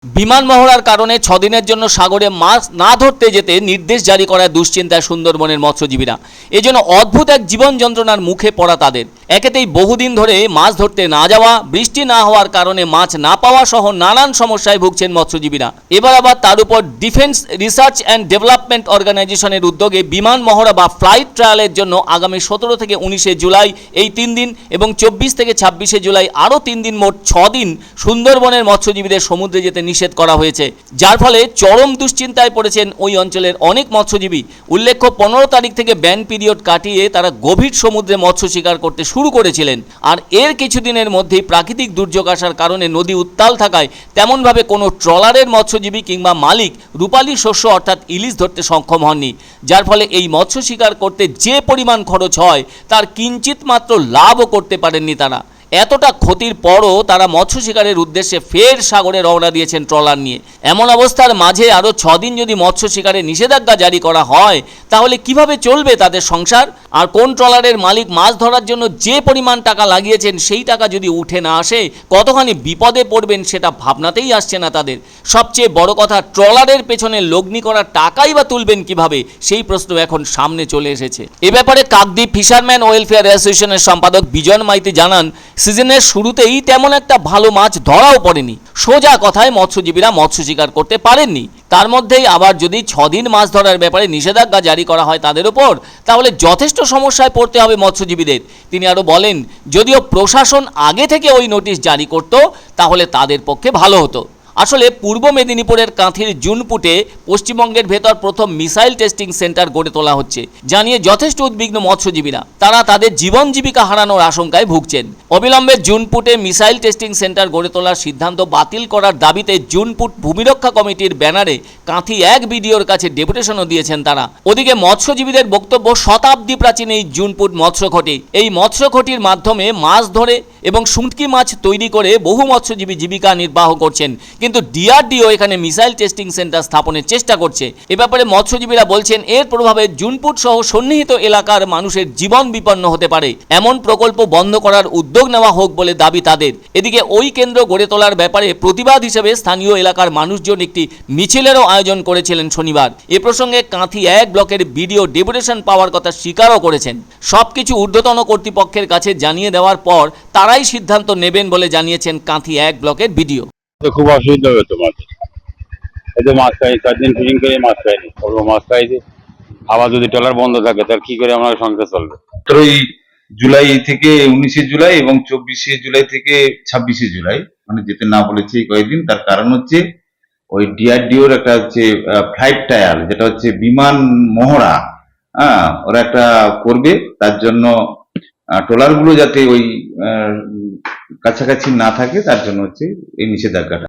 বিমান মহড়ার কারণে 6 দিনের জন্য সাগরে মাছ না ধরতে যেতে নির্দেশ জারি করায় দুশ্চিন্তায় সুন্দরবনের মৎস্যজীবীরা। এজন্য অদ্ভুত এক জীবন যন্ত্রণার মুখে পড়া তাদের। একেতেই বহুদিন ধরে মাছ ধরতে না যাওয়া, বৃষ্টি না হওয়ার কারণে মাছ না পাওয়া সহ নানান সমস্যায় ভুগছেন মৎস্যজীবীরা। এবার আবার তার উপর ডিফেন্স রিসার্চ অ্যান্ড ডেভেলপমেন্ট অর্গানাইজেশনের উদ্যোগে বিমান মহড়া বা ফ্লাইট ট্রায়ালের জন্য আগামী 17 থেকে 19 জুলাই এই 3 দিন এবং 24 থেকে 26 জুলাই আরও 3 দিন, মোট 6 দিন সুন্দরবনের মৎস্যজীবীদের সমুদ্রে যেতে নিষেধ করা হয়েছে, যার ফলে চরম দুশ্চিন্তায় পড়েছেন ওই অঞ্চলের অনেক মৎস্যজীবী। উল্লেখ্য 15 তারিখ থেকে ব্যান পিরিয়ড কাটিয়ে তারা গভীর সমুদ্রে মৎস্য শিকার করতে শুরু করেছিলেন। আর এর কিছুদিনের মধ্যেই প্রাকৃতিক দুর্যোগ আসার কারণে নদী উত্তাল থাকায় তেমনভাবে কোনো ট্রলারের মৎস্যজীবী কিংবা মালিক রূপালী শস্য অর্থাৎ ইলিশ ধরতে সক্ষম হননি, যার ফলে এই মৎস্য শিকার করতে যে পরিমাণ খরচ হয় তার কিঞ্চিত মাত্র লাভও করতে পারেননি তারা। এতটা ক্ষতির পরও তারা মৎস্য শিকারের উদ্দেশ্যে ফের সাগরে রওনা দিয়েছেন ট্রলার নিয়ে। এমন অবস্থার মাঝে আরও 6 দিন যদি মৎস্য শিকারে নিষেধাজ্ঞা জারি করা হয় তাহলে কিভাবে চলবে তাদের সংসার? আর কোন ট্রলারের মালিক মাছ ধরার জন্য যে পরিমাণ টাকা লাগিয়েছেন সেই টাকা যদি উঠে না আসে কতখানি বিপদে পড়বেন সেটা ভাবনাতেই আসছে না তাদের। সবচেয়ে বড় কথা, ট্রলারের পেছনে লগ্নি করা টাকাই বা তুলবেন কিভাবে, সেই প্রশ্ন এখন সামনে চলে এসেছে। এ ব্যাপারে কাকদ্বীপ ফিশারম্যান ওয়েলফেয়ার অ্যাসোসিয়েশনের সম্পাদক বিজন মাইতি জানান, সিজনের শুরুতেই তেমন একটা ভালো মাছ ধরাও পড়েনি। সোজা কথায় মৎস্যজীবীরা মৎস্য শিকার করতে পারেননি। তার মধ্যেই আবার যদি 6 দিন মাছ ধরার ব্যাপারে নিষেধাজ্ঞা জারি করা হয় তাদের উপর, তাহলে যথেষ্ট সমস্যায় পড়তে হবে মৎস্যজীবীদের। তিনি আরও বলেন, যদিও প্রশাসন আগে থেকে ওই নোটিশ জারি করত তাহলে তাদের পক্ষে ভালো হতো। আসলে পূর্ব মেদিনীপুরের কাঁথির জুনপুটে পশ্চিমবঙ্গের ভেতর প্রথম মিসাইল টেস্টিং সেন্টার গড়ে তোলা হচ্ছে, জানিয়ে যথেষ্ট উদ্বিগ্ন মৎস্যজীবীরা। তারা তাদের জীবন জীবিকা হারানোর আশঙ্কায় ভুগছেন। অবিলম্বে জুনপুটে মিসাইল টেস্টিং সেন্টার গড়ে তোলার সিদ্ধান্ত বাতিল করার দাবিতে জুনপুট ভূমিরক্ষা কমিটির ব্যানারে কাঁথি 1 বিডিওর কাছে ডেপুটেশনও দিয়েছেন তারা। ওদিকে মৎস্যজীবীদের বক্তব্য, শতাব্দী প্রাচীন এই জুনপুট মৎস্যঘটি, এই মৎস্যঘটির মাধ্যমে মাছ ধরে এবং শুঁটকি মাছ তৈরি করে বহু মৎস্যজীবী জীবিকা নির্বাহ করছেন, কিন্তু ডিআরডিও এখানে মিসাইল টেস্টিং সেন্টার স্থাপনের চেষ্টা করছে। এ ব্যাপারে মৎস্যজীবীরা বলছেন, এর প্রভাবে জুনপুট সহ সন্নিহিত এলাকার মানুষের জীবন বিপন্ন হতে পারে। এমন প্রকল্প বন্ধ করার উদ্যোগ নেওয়া হোক বলে দাবি তাদের। এদিকে ওই কেন্দ্র গড়ে তোলার ব্যাপারে প্রতিবাদ হিসেবে স্থানীয় এলাকার মানুষজন একটি মিছিলেরও আয়োজন করেছিলেন শনিবার। এ প্রসঙ্গে কাঁথি 1 ব্লকের বিডিও ডেপুটেশন পাওয়ার কথা স্বীকারও করেছেন। সবকিছু ঊর্ধ্বতন কর্তৃপক্ষের কাছে জানিয়ে দেওয়ার পর তারাই সিদ্ধান্ত নেবেন বলে জানিয়েছেন কাঁথি 1 ব্লকের বিডিও। খুব অসুবিধা হবে তোমার, এই তো মাছ খাই 4 দিন ফিশিং করে মাছ খাইনি, করবো মাছ খাইছে। আবার যদি ট্রলার বন্ধ থাকে তাহলে কি করে আমার সংসার চলবে? 17 জুলাই থেকে 19 জুলাই এবং 24 জুলাই থেকে 26 জুলাই মানে যেতে না বলেছে এই কয়েকদিন। তার কারণ হচ্ছে ওই ডিআরডিওর একটা হচ্ছে ফ্লাইট ট্রায়াল, যেটা হচ্ছে বিমান মহড়া, ওরা একটা করবে। তার জন্য ট্রলার গুলো যাতে ওই কাছাকাছি না থাকে তার জন্য হচ্ছে এই নিষেধাজ্ঞাটা।